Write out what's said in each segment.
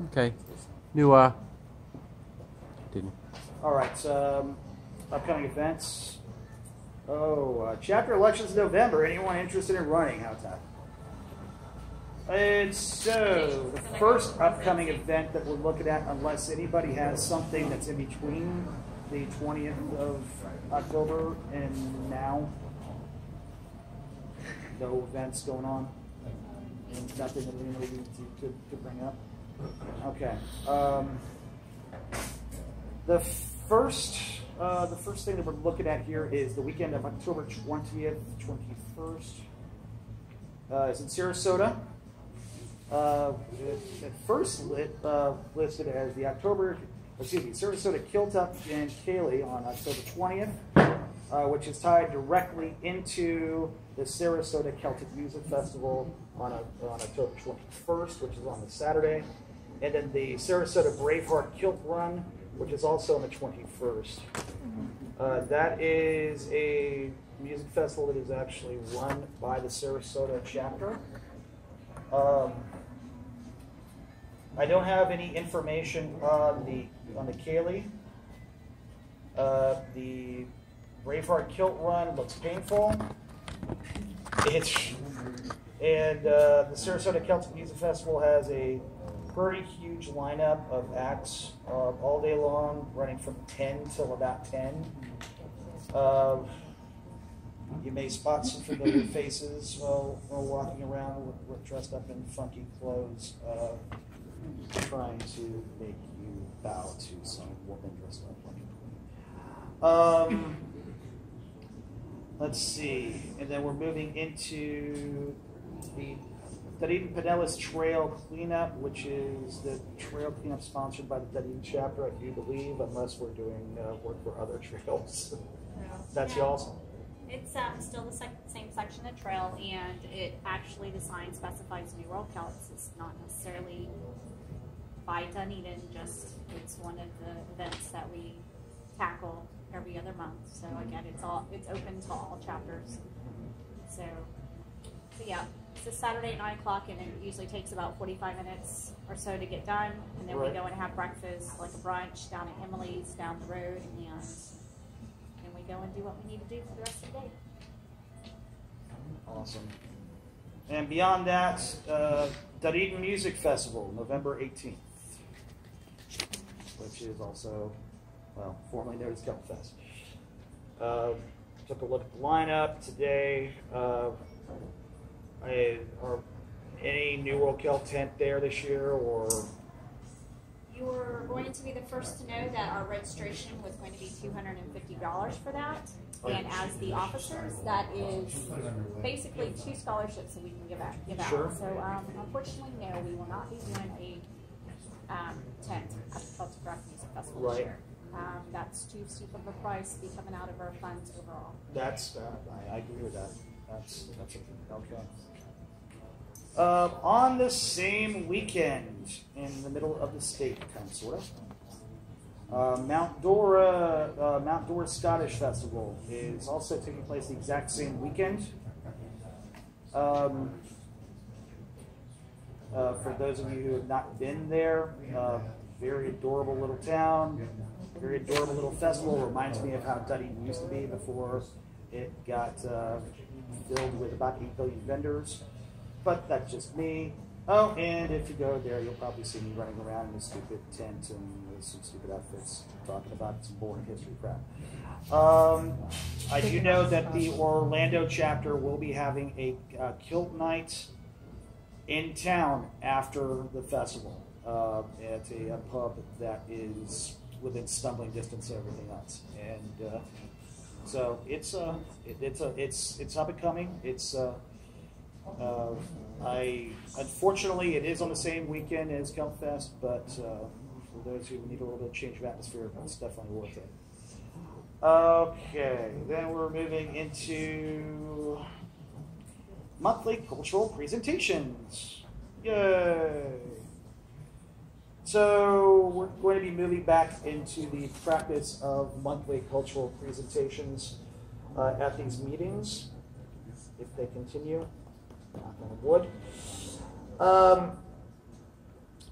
Okay. New, didn't. All right. Upcoming events. Chapter elections in November. Anyone interested in running? How's that? And so, the first upcoming event that we're looking at, unless anybody has something that's in between the 20th of October and now, no events going on, and nothing that we need to bring up. Okay. The first thing that we're looking at here is the weekend of October 20th, 21st. It's in Sarasota. At first listed as the Sarasota Kilt Up and Kaylee on October 20th, which is tied directly into the Sarasota Celtic Music Festival on October 21st, which is on the Saturday, and then the Sarasota Braveheart Kilt Run, which is also on the 21st. That is a music festival that is actually run by the Sarasota chapter. I don't have any information on the Kaylee. The Braveheart Kilt Run looks painful. The Sarasota Celtic Music Festival has a pretty huge lineup of acts all day long, running from 10 till about 10. You may spot some familiar faces while walking around dressed up in funky clothes, trying to make you bow to some woman dressed up like a queen. Let's see, and then we're moving into the Dunedin Pinellas Trail Cleanup, which is the trail cleanup sponsored by the Dunedin chapter, I do believe, unless we're doing work for other trails. That's y'all's. It's still the same section of trail, and it actually, the sign specifies New World Celts. It's not necessarily by Dunedin, just it's one of the events that we tackle every other month. So again, it's open to all chapters. So yeah, it's a Saturday at 9 o'clock, and it usually takes about 45 minutes or so to get done, and then we go and have breakfast, like a brunch down at Emily's down the road, and we go and do what we need to do for the rest of the day. Awesome. And beyond that, Dunedin Music Festival, November 18th, which is also, formerly known as Celtic Fest. Took a look at the lineup today. Are any New World Celt tent there this year, or? You're going to be the first to know that our registration was going to be $250 for that. And as the officers, that is basically 2 scholarships that we can give out. Sure. So unfortunately, no, we will not be doing a tent at the Celtic Rock Music Festival this year. That's too steep of a price to be coming out of our funds overall. That's I agree with that. That's okay. On the same weekend, in the middle of the state, kind of, sort of, Mount Dora Scottish Festival is also taking place the exact same weekend. For those of you who have not been there, very adorable little town, very adorable little festival. Reminds me of how Dunedin used to be before it got filled with about 8 billion vendors. But that's just me. Oh, and if you go there, you'll probably see me running around in a stupid tent and with some stupid outfits, talking about some boring history crap. I do know that the Orlando chapter will be having a kilt night in town after the festival at a pub that is within stumbling distance of everything else, and so it's up and coming. It's unfortunately, it is on the same weekend as Celt Fest, but for those who need a little bit of change of atmosphere, it's definitely worth it. Okay, then we're moving into monthly cultural presentations. Yay! So we're going to be moving back into the practice of monthly cultural presentations at these meetings, if they continue. Knock on wood.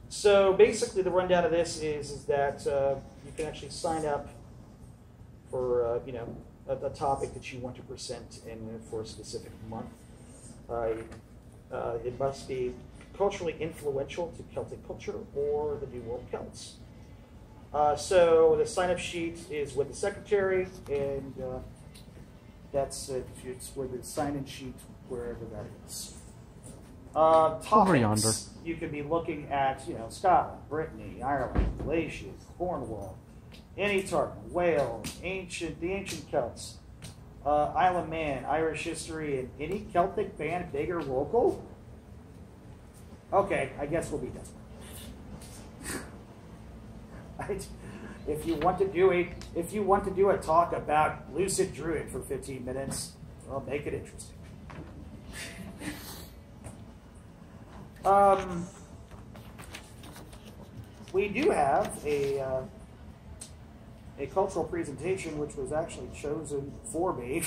So basically, the rundown of this is that you can actually sign up for a topic that you want to present in for a specific month. It must be culturally influential to Celtic culture or the New World Celts. So the sign-up sheet is with the secretary, and that's it. It's with the sign-in sheet wherever that is. Topics, you could be looking at, Scotland, Brittany, Ireland, Galatia, Cornwall, Enitartan, Wales, the ancient Celts, Isle of Man, Irish history, and any Celtic band, big or local. Okay, I guess we'll be done. If you want to do a talk about Lucid Druid for 15 minutes, well, make it interesting. We do have a cultural presentation which was actually chosen for me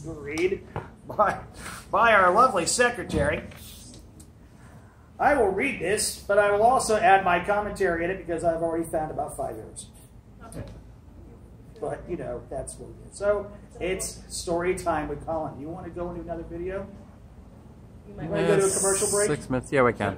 to read by our lovely secretary. I will read this, but I will also add my commentary in it because I've already found about 5 errors. Okay. But, that's what it is. So, it's story time with Colin. You want to go into another video? You might want to go to a commercial break? 6 minutes. Yeah, we can.